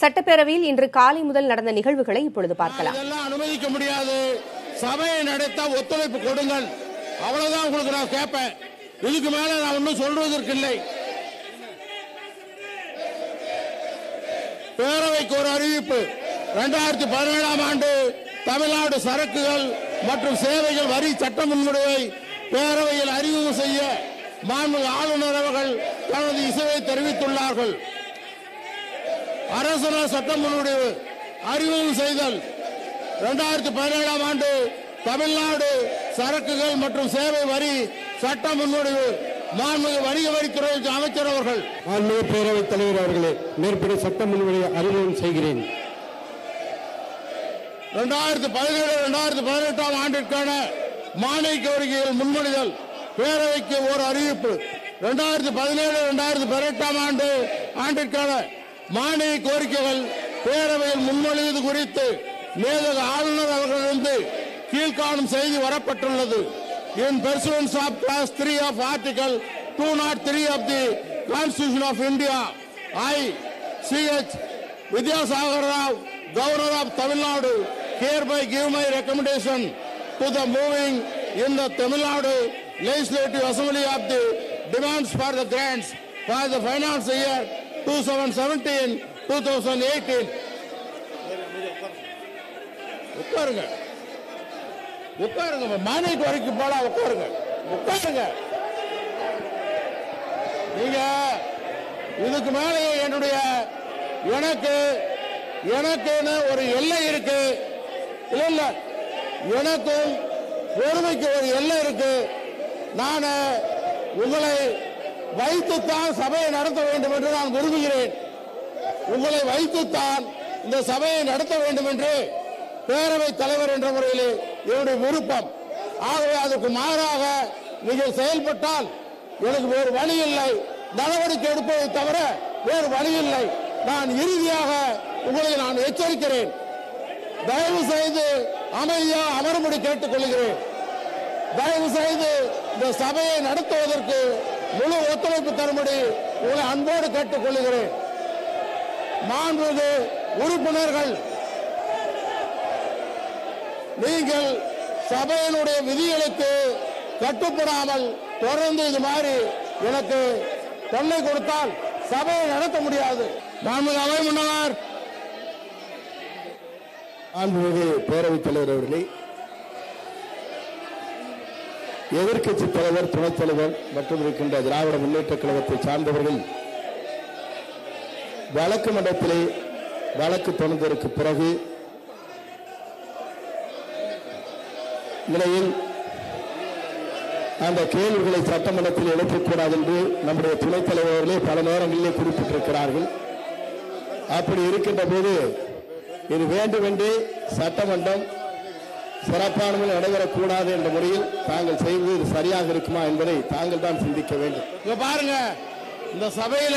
சட்டப்பேரவையில் இன்று காலை முதல் நடந்த நிகழ்வுகளை இப்பொழுது பார்க்கலாம். இதெல்லாம் அனுமதிக்க முடியாது. சபையை நடத்த ஒத்துழைப்பு கொடுங்கள். அவ்வளவுதான் உங்களுக்கு நான் கேட்பேன். இதுக்கு மேல நான் ஒன்றும் சொல்வதற்கு இல்லை. பேரவைக்கு ஒரு அறிவிப்பு. 2017ஆம் ஆண்டு தமிழ்நாடு சரக்குகள் மற்றும் சேவைகள் வரி சட்ட முன்வடிவை பேரவையில் அறிமுகம் செய்ய மாண்புமிகு ஆளுநர் அவர்கள் தனது இசைவை தெரிவித்துள்ளார்கள். அரசியல் சட்ட முன்வடிவு அறிமுகம் செய்தல். 2017ஆம் ஆண்டு தமிழ்நாடு சரக்குகள் மற்றும் சேவை வரி சட்ட முன்வடிவு மாண்புமிகு வணிக வரித்துறை அமைச்சர் அவர்கள். மாண்புமிகு பேரவைத் தலைவர் அவர்களே, மேற்படி சட்ட முன்வடிவை அறிமுகம் செய்கிறேன். 2017-2018ஆம் ஆண்டிற்கான மானிய கோரிக்கைகள் முன்மொழிதல். பேரவைக்கு ஒரு அறிவிப்பு. 2017-2018ஆம் ஆண்டிற்கான மானிய கோரிக்கைகள் பேரவையில் முன்மொழிவது குறித்து மேதகு ஆளுநர் அவர்களிடமிருந்து கீழ்காணும் செய்தி வரப்பட்டுள்ளது. In pursuance of Class 3 of Article 203 of the Constitution of India, I, C.H. Vidyasagar Rao, Governor of Tamil Nadu, hereby give my recommendation to the moving in the Tamil Nadu Legislative Assembly of the demands for the grants for the finance year 2017-2018. உட்காருங்க, உட்காருங்க. மானிய கோரிக்கை போல உட்காருங்க, உட்காருங்க. நீங்க இதுக்கு மேல எனக்குன்னு ஒரு எல்லை இருக்கு. இல்ல, எனக்கும் பொறுமைக்கு ஒரு எல்லை இருக்கு. நான் உங்களை வைத்துத்தான் சபையை நடத்த வேண்டும் என்று நான் விரும்புகிறேன். உங்களை வைத்துத்தான் இந்த சபையை நடத்த வேண்டும் என்று பேரவைத் தலைவர் என்ற முறையில் என்னுடைய விருப்பம். ஆகவே அதற்கு மாறாக நீங்கள் செயல்பட்டால் எனக்கு வேறு வழி இல்லை. நடவடிக்கை எடுப்பதை தவிர வேறு வழி இல்லை. நான் இறுதியாக உங்களை நான் எச்சரிக்கிறேன். தயவு செய்து அமைதியாக அமரும்படி கேட்டுக் கொள்கிறேன். தயவு செய்து இந்த சபையை நடத்துவதற்கு முழு ஒத்துழைப்பு தரும்படி உங்களை அன்போடு கேட்டுக் கொள்கிறேன். மாண்புமிகு உறுப்பினர்கள், நீங்கள் சபையினுடைய விதிகளுக்கு கட்டுப்படாமல் தொடர்ந்து இது மாதிரி எனக்கு தொல்லை கொடுத்தால் சபையை நடத்த முடியாது. மாண்புமிகு அவை முன்னவர். மாண்புமிகு பேரவைத் தலைவர் அவர்களே, எதிர்க்கட்சி தலைவர், துணைத் தலைவர் மற்றும் இருக்கின்ற திராவிட முன்னேற்ற கழகத்தை சார்ந்தவர்கள் வழக்கு மன்றத்திலே வழக்கு தொடர்ந்ததற்கு பிறகு நிலையில் அந்த கேள்விகளை சட்டமன்றத்தில் எழுப்பக்கூடாது என்று நம்முடைய துணைத் தலைவர்களே பல நேரங்களிலே குறிப்பிட்டிருக்கிறார்கள். அப்படி இருக்கின்ற போது இது வேண்டுமென்றே சட்டமன்றம் சிறப்பான முறையில் நடைபெறக்கூடாது என்ற முறையில் தாங்கள் செய்வது சரியாக இருக்குமா என்பதை தாங்கள் தான் சிந்திக்க வேண்டும். பாருங்க, இந்த சபையில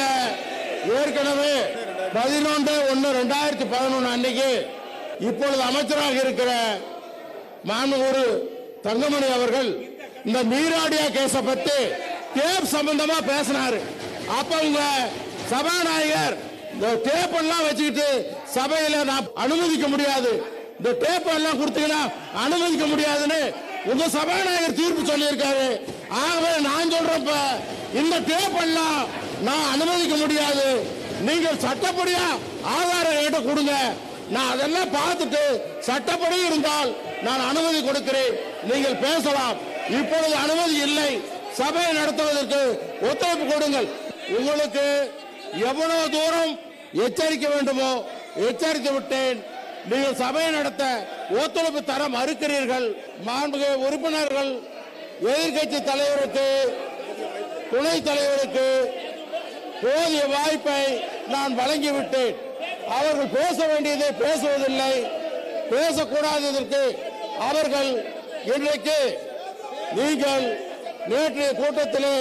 ஏற்கனவே 11/1/2011 அன்னைக்கு இப்பொழுது அமைச்சராக இருக்கிற மாண்புமிகு தங்கமணி அவர்கள் இந்த நீராடியா கேஸ பத்தி டேப் சம்பந்தமா பேசினாரு. அப்ப உங்க சபாநாயகர் இந்த டேப் எல்லாம் வச்சுக்கிட்டு சபையில நான் அனுமதிக்க முடியாது, இந்த டேப் எல்லாம் கொடுத்தீங்கன்னா அனுமதிக்க முடியாதுன்னு உங்க சபாநாயகர் தீர்ப்பு சொல்லியிருக்காரு. ஆகவே நான் சொல்றப்ப இந்த டேப் எல்லாம் நான் அனுமதிக்க முடியாது. நீங்கள் சட்டப்படியா ஆதாரம் கேட்டு கொடுங்க. நான் அதெல்லாம் பார்த்துட்டு சட்டப்படி இருந்தால் நான் அனுமதி கொடுக்கிறேன், நீங்கள் பேசலாம். இப்பொழுது அனுமதி இல்லை. சபையை நடத்துவதற்கு ஒத்துழைப்பு கொடுங்கள். உங்களுக்கு எவ்வளவு தூரம் எச்சரிக்க வேண்டுமோ எச்சரித்து விட்டேன். நீங்கள் சபையை நடத்த ஒத்துழைப்பு தர மறுக்கிறீர்கள். மாண்புமிகு உறுப்பினர்கள், எதிர்க்கட்சி தலைவருக்கு, துணைத் தலைவருக்கு போதிய வாய்ப்பை நான் வழங்கிவிட்டேன். அவர்கள் பேச வேண்டியதை பேசுவதில்லை, பேசக்கூடாததற்கு அவர்கள் இன்றைக்கு நீங்கள் நேற்றைய கூட்டத்திலே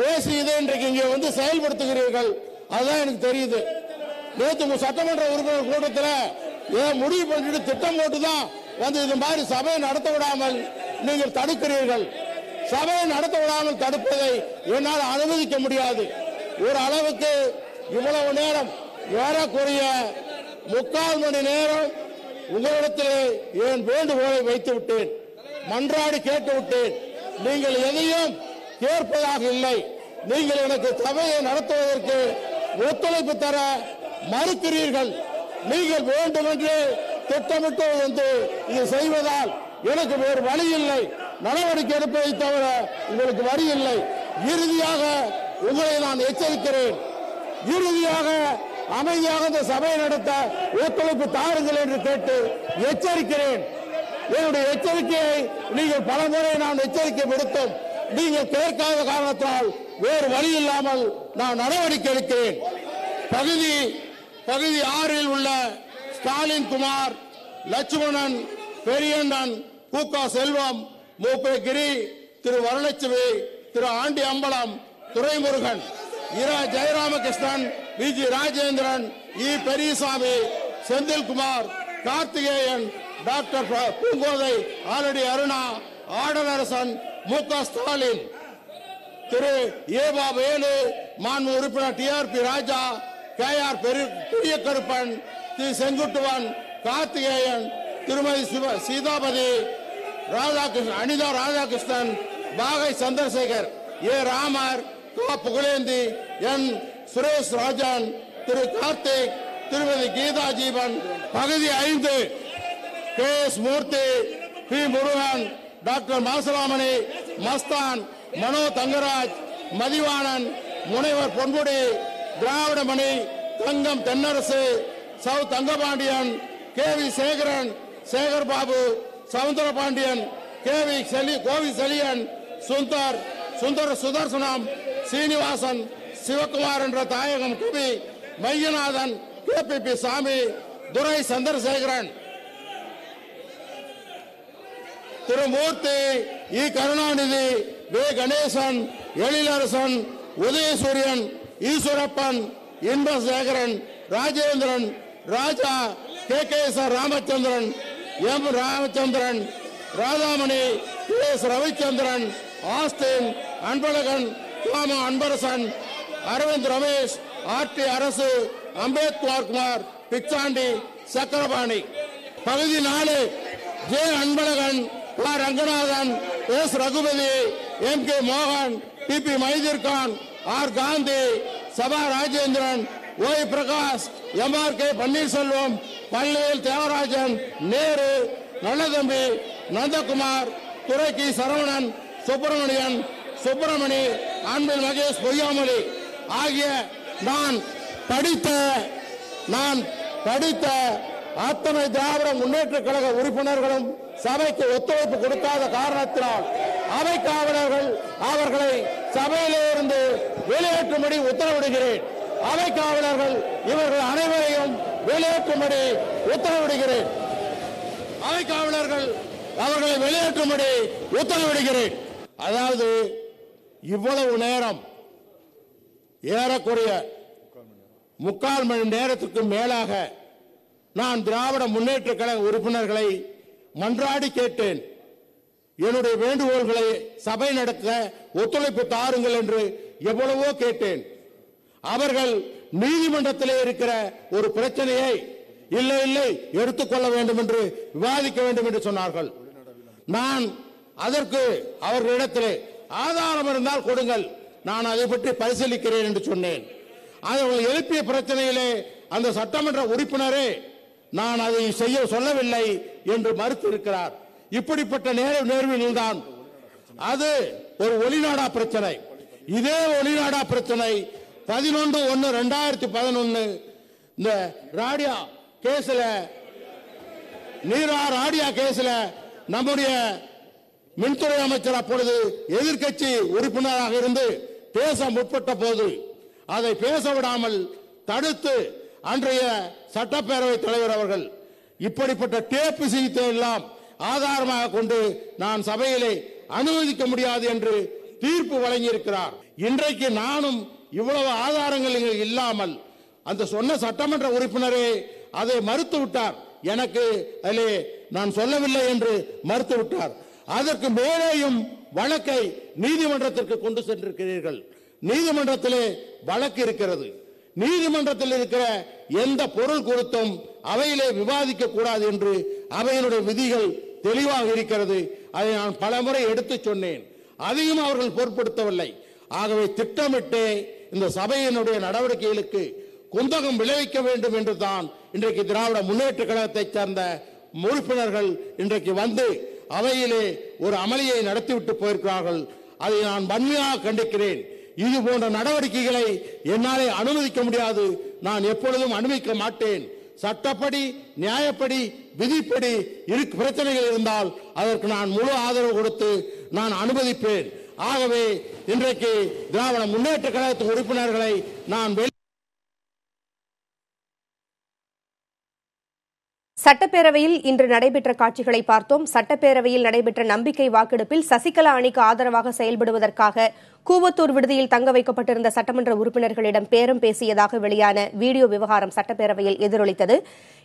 பேசியதை இன்றைக்கு இங்கே வந்து செயல்படுத்துகிறீர்கள். அதுதான் எனக்கு தெரியுது. நேற்று சட்டமன்ற உறுப்பினர் கூட்டத்தில் ஏன் முடிவு பண்ணிட்டு திட்டம் போட்டுதான் வந்து இது மாதிரி சபையை நடத்த விடாமல் நீங்கள் தடுக்கிறீர்கள். சபையை நடத்த விடாமல் தடுப்பதை என்னால் அனுமதிக்க முடியாது. ஒரு அளவுக்கு இவ்வளவு நேரம் ஏறக்குறைய 3/4 மணி நேரம் உங்களிடத்திலே என் வேண்டுகோளை வைத்து விட்டேன், மன்றாடி கேட்டு விட்டேன். நீங்கள் எதையும் கேட்பதாக இல்லை. நீங்கள் எனக்கு சபையை நடத்துவதற்கு ஒத்துழைப்பு தர மறுக்கிறீர்கள். நீங்கள் வேண்டுமென்று திட்டமிட்டு வந்து இது செய்வதால் எனக்கு வேறு வழி இல்லை. நடவடிக்கை எடுப்பதை தவிர உங்களுக்கு வழி இல்லை. இறுதியாக உங்களை நான் எச்சரிக்கிறேன். இறுதியாக அமைதியாக இந்த சபையை நடத்த ஒத்துழைப்பு தாருங்கள் என்று கேட்டு எச்சரிக்கிறேன். என்னுடைய எச்சரிக்கையை நீங்கள் பல முறை நான் எச்சரிக்கை விடுத்தோம். நீங்கள் கேட்காத காரணத்தால் வேறு வழி இல்லாமல் நான் நடவடிக்கை எடுக்கிறேன். பகுதி 6 உள்ள ஸ்டாலின் குமார், லட்சுமணன், பெரியண்ணன், கூக்கா செல்வம், மூப்பே கிரி, திரு வரலட்சுமி, திரு ஆண்டி அம்பலம், துரைமுருகன், இரா ஜெயராமகிருஷ்ணன், விஜி ராஜேந்திரன், இ பெரியசாமி, செந்தில்குமார், கார்த்திகேயன், டாக்டர் பூங்கோதை, ஆலடி அருணா, ஆடலரசன், மு.க. ஸ்டாலின், திரு ஏபா வேலு, மாண்பு உறுப்பினர் டிஆர்பி ராஜா, கேஆர் பெரிய கருப்பன், திரு செங்குட்டுவன், கார்த்திகேயன், திருமதி சீதாபதி, ராதாகிருஷ்ணன், அனிதா ராதாகிருஷ்ணன், பாகை சந்திரசேகர், ஏ ராமர், கா புகழேந்தி, என் சுரேஷ் ராஜன், திரு கார்த்திக், திருமதி கீதா ஜீவன். பகுதி 5 K S Moorthy, P Murugan, doctor Masalamani, Masthan, Mano Thangaraj, Mathivanan, முனைவர் பொன்முடி, திராவிடமணி, தங்கம் தென்னரசு, சவு தங்கபாண்டியன், கே வி சேகரன், சேகர் பாபு, சவுந்தரபாண்டியன், கோவி செலியன், சுந்தர சுதர்சனம், சீனிவாசன், சிவகுமார் என்ற Thayagam Kavi, Mayyanathan, KPP Sami, Durai Chandrasekaran, Thirumoorthy, E Karunanidhi, V Ganesan, Ezhilarasan, Udhayasuriyan, Eswarappan, Inbasekaran, Rajendran, Raja, KKS Ramachandran, M Ramachandran, Radhamani, KS Ravichandran, Austin, Anbazhagan, காமா அன்பரசன், அரவிந்த் ரமேஷ், RT அரசு, அம்பேத்கர் குமார், பிச்சாண்டி, சக்கரபாணி. பகுதி 4 J Anbazhagan, Ranganathan, S Ragupathi, MK மோகன், TP Mydeenkhan, R Gandhi, Saba Rajendran, Y Prakash, MRK Panneerselvam, பள்ளியில் தேவராஜன், நேரு, நல்லதம்பி, நந்தகுமார், துரைக்கி சரவணன், சுப்பிரமணியன், சுப்பிரமணி, அன்பில் மகேஷ் பொய்யாமொழி ஆகிய நான் படித்த அத்தனை திராவிட முன்னேற்ற கழக உறுப்பினர்களும் சபைக்கு ஒத்துழைப்பு கொடுக்காத காரணத்தினால் அவை காவலர்கள் அவர்களை சபையிலே இருந்து வெளியேற்றும்படி உத்தரவிடுகிறேன். அவை காவலர்கள் இவர்கள் அனைவரையும் வெளியேற்றும்படி உத்தரவிடுகிறேன். அவை காவலர்கள் அவர்களை வெளியேற்றும்படி உத்தரவிடுகிறேன். அதாவது இவ்வளவு நேரம், ஏறக்குறைய 3/4 மணி நேரத்துக்கு மேலாக நான் திராவிட முன்னேற்ற கழக உறுப்பினர்களை மன்றாடி கேட்டேன். என்னுடைய வேண்டுகோள்களை சபை நடத்த ஒத்துழைப்பு தாருங்கள் என்று எவ்வளவோ கேட்டேன். அவர்கள் நீதிமன்றத்திலே இருக்கிற ஒரு பிரச்சனையை இல்லை எடுத்துக்கொள்ள வேண்டும் என்று விவாதிக்க வேண்டும் என்று சொன்னார்கள். நான் அதற்கு அவர்களிடத்திலே ஆதாரம் இருந்தால் கொடுங்கள், நான் அதை பற்றி பரிசீலிக்கிறேன் என்று சொன்னேன். அவர்கள் எழுப்பிய பிரச்சனையிலே அந்த சட்டமன்ற உறுப்பினரே நான் அதை செய்ய சொல்லவில்லை என்று மறுத்து இருக்கிறார். இப்படிப்பட்ட நேர்வில் தான் அது ஒரு ஒளிநாடா பிரச்சனை. இதே ஒளிநாடா பிரச்சனை 11/1/2011 இந்த ராடியா கேஸ்ல, நீரா ராடியா கேஸ்ல நம்முடைய மின்துறை அமைச்சர் அப்பொழுது எதிர்க்கட்சி உறுப்பினராக இருந்து பேச முற்பட்ட போது அதை பேச விடாமல் தடுத்து அன்றைய சட்டப்பேரவை தலைவர் அவர்கள் இப்படிப்பட்ட டேப் சீட்டை எல்லாம் ஆதாரமாக கொண்டு நான் சபையிலே அனுமதிக்க முடியாது என்று தீர்ப்பு வழங்கியிருக்கிறார். இன்றைக்கு நானும் இவ்வளவு ஆதாரங்கள் இல்லாமல் அந்த சொன்ன சட்டமன்ற உறுப்பினரே அதை மறுத்து விட்டார். எனக்கு அதிலே நான் சொல்லவில்லை என்று மறுத்து விட்டார். அதற்கு மேலேயும் வழக்கை நீதிமன்றத்திற்கு கொண்டு சென்றிருக்கிறீர்கள். நீதிமன்றத்திலே வழக்கு இருக்கிறது. நீதிமன்றத்தில் இருக்கிற எந்த பொருள் குறித்தும் அவையிலே விவாதிக்க கூடாது என்று அவையினுடைய விதிகள் தெளிவாக இருக்கிறது. அதை நான் பலமுறை எடுத்து சொன்னேன். அதையும் அவர்கள் பொருட்படுத்தவில்லை. ஆகவே திட்டமிட்டு இந்த சபையினுடைய நடவடிக்கைகளுக்கு குந்தகம் விளைவிக்க வேண்டும் என்று தான் இன்றைக்கு திராவிட முன்னேற்ற கழகத்தைச் சேர்ந்த உறுப்பினர்கள் இன்றைக்கு வந்து அவையிலே ஒரு அமளியை நடத்திவிட்டு போயிருக்கிறார்கள். அதை நான் வன்மையாக கண்டிக்கிறேன். இது போன்ற நடவடிக்கைகளை என்னாலே அனுமதிக்க முடியாது. நான் எப்பொழுதும் அனுமதிக்க மாட்டேன். சட்டப்படி, நியாயப்படி, விதிப்படி பிரச்சனைகள் இருந்தால் அதற்கு நான் முழு ஆதரவு கொடுத்து நான் அனுமதிப்பேன். ஆகவே இன்றைக்கு திராவிட முன்னேற்ற கழகத்தின் உறுப்பினர்களை நான் சட்டப்பேரவையில் இன்று நடைபெற்ற காட்சிகளை பார்த்தோம். சட்டப்பேரவையில் நடைபெற்ற நம்பிக்கை வாக்கெடுப்பில் சசிகலா அணிக்கு ஆதரவாக செயல்படுவதற்காக கூவத்தூர் விடுதியில் தங்க வைக்கப்பட்டிருந்த சட்டமன்ற உறுப்பினர்களிடம் பேரம் பேசியதாக வெளியான வீடியோ விவகாரம் சட்டப்பேரவையில் எதிரொலித்தது.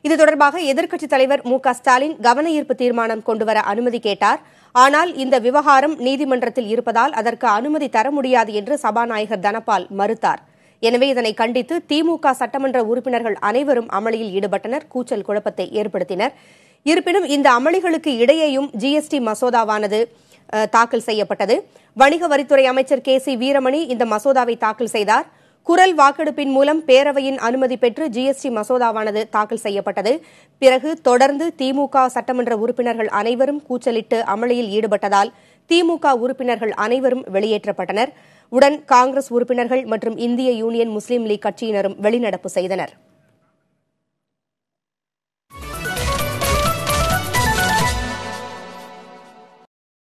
இது தொடர்பாக எதிர்க்கட்சித் தலைவர் மு.க.ஸ்டாலின் கவன ஈர்ப்பு தீர்மானம் கொண்டுவர அனுமதி கேட்டார். ஆனால் இந்த விவகாரம் நீதிமன்றத்தில் இருப்பதால் அதற்கு அனுமதி தர முடியாது என்று சபாநாயகர் தனபால் மறுத்தார். எனவே இதனை கண்டித்து திமுக சட்டமன்ற உறுப்பினர்கள் அனைவரும் அமளியில் ஈடுபட்டனர், கூச்சல் குழப்பத்தை ஏற்படுத்தினர். இருப்பினும் இந்த அமளிகளுக்கு இடையேயும் ஜிஎஸ்டி மசோதாவானது தாக்கல் செய்யப்பட்டது. வணிக வரித்துறை அமைச்சர் கே.சி. வீரமணி இந்த மசோதாவை தாக்கல் செய்தார். குரல் வாக்கெடுப்பின் மூலம் பேரவையின் அனுமதி பெற்று ஜிஎஸ்டி மசோதாவானது தாக்கல் செய்யப்பட்டது. பிறகு தொடர்ந்து திமுக சட்டமன்ற உறுப்பினர்கள் அனைவரும் கூச்சலிட்டு அமளியில் ஈடுபட்டதால் திமுக உறுப்பினர்கள் அனைவரும் வெளியேற்றப்பட்டனர். உடன் காங்கிரஸ் உறுப்பினர்கள் மற்றும் இந்திய யூனியன் முஸ்லீம் லீக் கட்சியினரும் வெளிநடப்பு செய்தனர்.